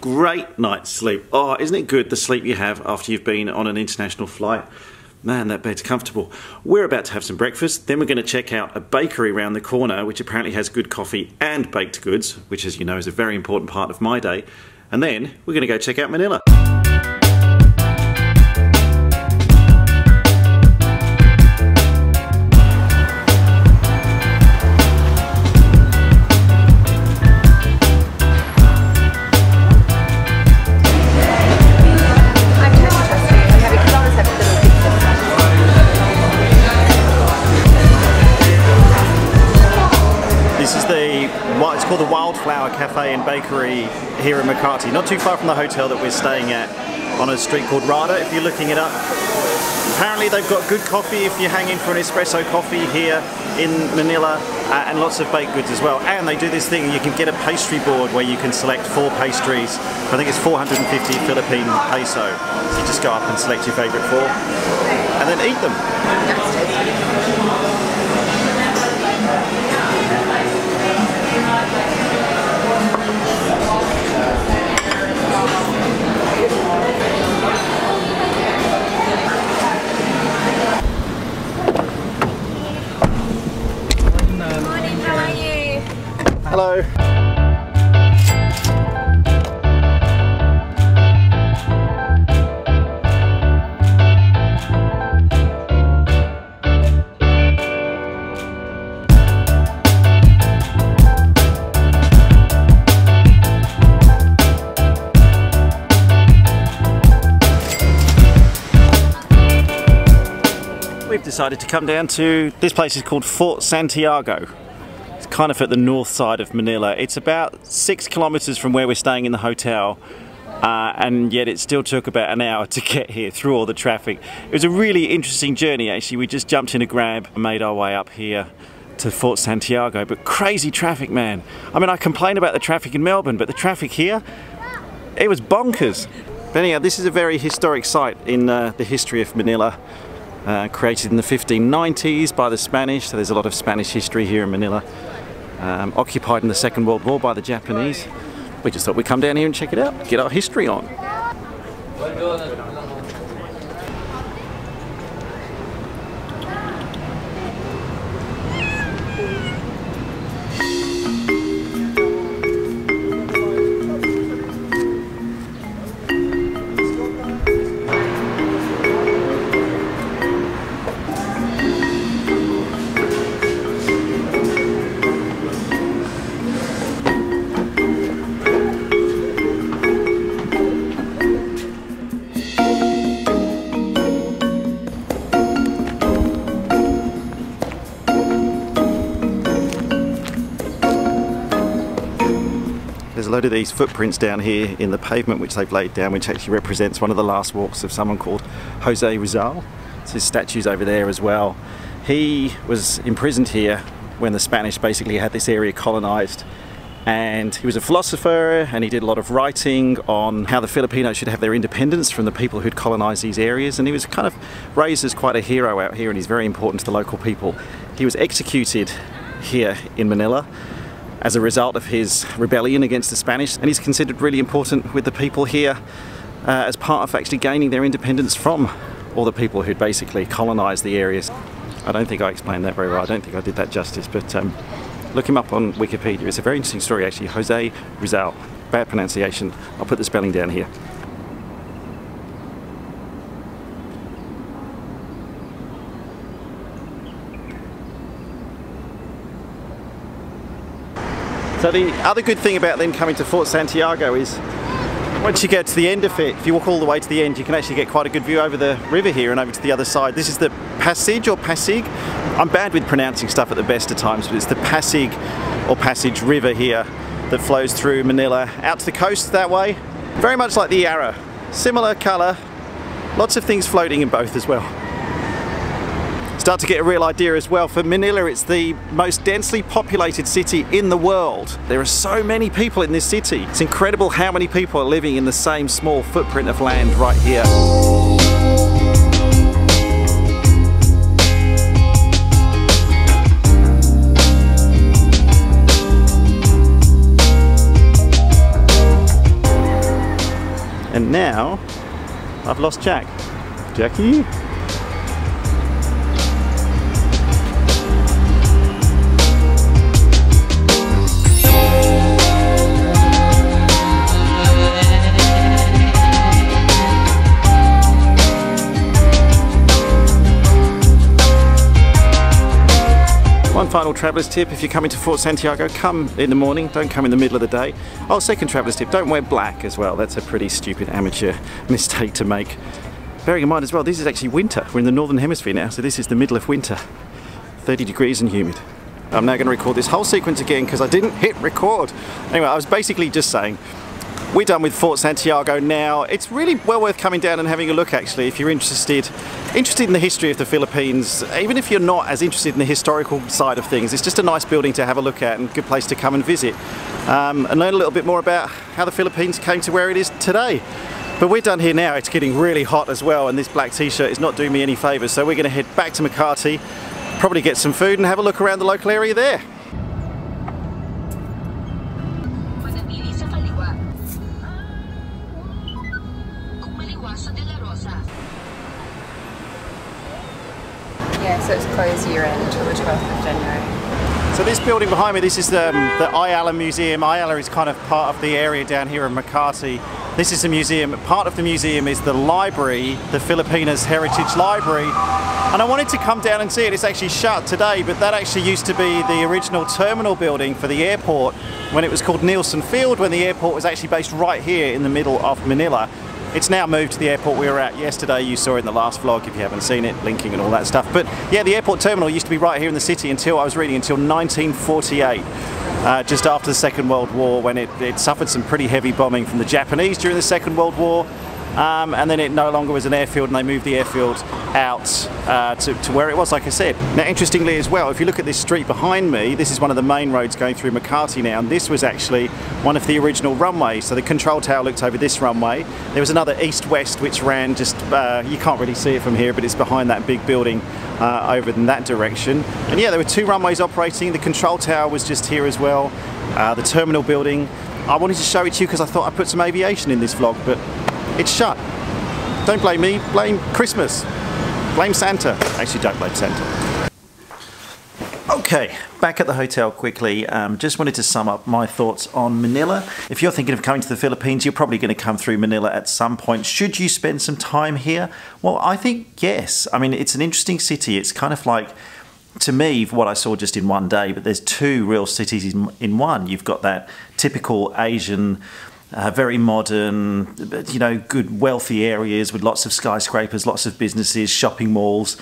great night's sleep. Oh, isn't it good, the sleep you have after you've been on an international flight? Man, that bed's comfortable. We're about to have some breakfast, then we're going to check out a bakery around the corner, which apparently has good coffee and baked goods, which, as you know, is a very important part of my day. And then we're going to go check out Manila. It's called the Wildflower Cafe and Bakery here in Makati, not too far from the hotel that we're staying at, on a street called Rada, if you're looking it up. Apparently they've got good coffee if you're hanging for an espresso coffee here in Manila, and lots of baked goods as well. And they do this thing, you can get a pastry board where you can select 4 pastries. I think it's 450 Philippine peso. So you just go up and select your favourite 4 and then eat them. Hello. We've decided to come down to, this place is called Fort Santiago. Kind of at the north side of Manila. It's about 6 kilometers from where we're staying in the hotel, and yet it still took about an hour to get here through all the traffic. It was a really interesting journey actually. We just jumped in a grab and made our way up here to Fort Santiago, but crazy traffic, man. I mean, I complain about the traffic in Melbourne, but the traffic here, it was bonkers. But anyhow, this is a very historic site in the history of Manila. Created in the 1590s by the Spanish, so there's a lot of Spanish history here in Manila. Occupied in the Second World War by the Japanese. We just thought we'd come down here and check it out, get our history on. There's a load of these footprints down here in the pavement which they've laid down, which actually represents one of the last walks of someone called Jose Rizal. So his statue's over there as well. He was imprisoned here when the Spanish basically had this area colonized, and he was a philosopher and he did a lot of writing on how the Filipinos should have their independence from the people who'd colonized these areas, and he was kind of raised as quite a hero out here, and he's very important to the local people. He was executed here in Manila as a result of his rebellion against the Spanish, and he's considered really important with the people here as part of actually gaining their independence from all the people who'd basically colonized the areas. I don't think I explained that very well, I don't think I did that justice, but look him up on Wikipedia. It's a very interesting story actually. Jose Rizal, bad pronunciation, I'll put the spelling down here. So the other good thing about then coming to Fort Santiago is once you get to the end of it, if you walk all the way to the end, you can actually get quite a good view over the river here and over to the other side. This is the Pasig or Pasig. I'm bad with pronouncing stuff at the best of times, but it's the Pasig or Passage River here that flows through Manila out to the coast that way. Very much like the Yarra. Similar colour, lots of things floating in both as well. Start to get a real idea as well. For Manila, it's the most densely populated city in the world. There are so many people in this city. It's incredible how many people are living in the same small footprint of land right here. And now I've lost Jack. Jackie? One final traveller's tip: if you're coming to Fort Santiago, come in the morning, don't come in the middle of the day. Oh, second traveller's tip: don't wear black as well. That's a pretty stupid amateur mistake to make. Bearing in mind as well, this is actually winter. We're in the northern hemisphere now, so this is the middle of winter. 30 degrees and humid. I'm now going to record this whole sequence again because I didn't hit record. Anyway, I was basically just saying, we're done with Fort Santiago now. It's really well worth coming down and having a look, actually, if you're interested in the history of the Philippines. Even if you're not as interested in the historical side of things, it's just a nice building to have a look at and a good place to come and visit and learn a little bit more about how the Philippines came to where it is today. But we're done here now. It's getting really hot as well, and this black t-shirt is not doing me any favours, so we're going to head back to Makati, probably get some food and have a look around the local area there. Yeah, so it's closed year end till the 12th of January. So this building behind me, this is the Ayala Museum. Ayala is kind of part of the area down here in Makati. This is the museum. Part of the museum is the library, the Filipinas Heritage Library. And I wanted to come down and see it. It's actually shut today, but that actually used to be the original terminal building for the airport when it was called Nielsen Field, when the airport was actually based right here in the middle of Manila. It's now moved to the airport we were at yesterday. You saw it in the last vlog if you haven't seen it, linking and all that stuff. But yeah, the airport terminal used to be right here in the city until, I was reading, until 1948. Just after the Second World War, when it suffered some pretty heavy bombing from the Japanese during the Second World War. And then it no longer was an airfield, and they moved the airfield out to where it was, like I said. Now, interestingly as well, if you look at this street behind me, this is one of the main roads going through Makati now, and this was actually one of the original runways. So the control tower looked over this runway. There was another east-west which ran just, you can't really see it from here, but it's behind that big building over in that direction. And yeah, there were two runways operating. The control tower was just here as well. The terminal building. I wanted to show it to you because I thought I'd put some aviation in this vlog, but it's shut. Don't blame me, blame Christmas. Blame Santa. Actually, don't blame Santa. Okay, back at the hotel quickly. Just wanted to sum up my thoughts on Manila. If you're thinking of coming to the Philippines, you're probably going to come through Manila at some point. Should you spend some time here? Well, I think yes. I mean, it's an interesting city. It's kind of like, to me, what I saw just in one day, but there's two real cities in one. You've got that typical Asian, very modern, you know, good wealthy areas with lots of skyscrapers, lots of businesses, shopping malls.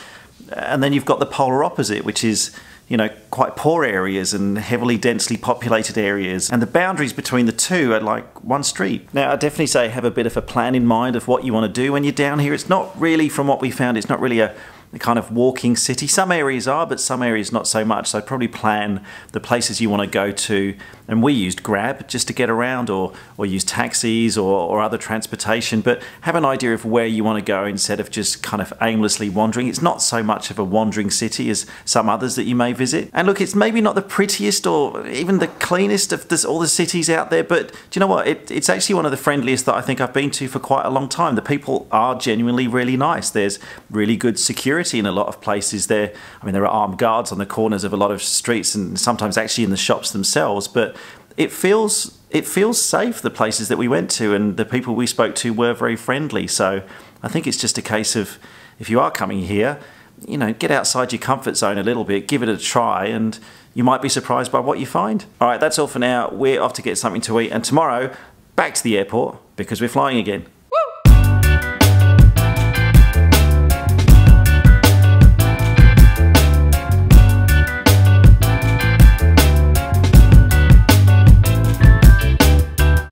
And then you've got the polar opposite, which is, you know, quite poor areas and heavily densely populated areas. And the boundaries between the two are like one street. Now, I definitely say have a bit of a plan in mind of what you want to do when you're down here. It's not really, from what we found, it's not really a kind of walking city. Some areas are, but some areas not so much. So I'd probably plan the places you want to go to. And we used Grab just to get around, or use taxis or other transportation, but have an idea of where you want to go instead of just kind of aimlessly wandering. It's not so much of a wandering city as some others that you may visit. And look, it's maybe not the prettiest or even the cleanest of all the cities out there, but do you know what? It's actually one of the friendliest that I think I've been to for quite a long time. The people are genuinely really nice. There's really good security in a lot of places there. I mean, there are armed guards on the corners of a lot of streets and sometimes actually in the shops themselves, but it feels safe, the places that we went to, and the people we spoke to were very friendly. So I think it's just a case of, if you are coming here, you know, get outside your comfort zone a little bit, give it a try, and you might be surprised by what you find. All right, that's all for now. We're off to get something to eat, and tomorrow, back to the airport because we're flying again.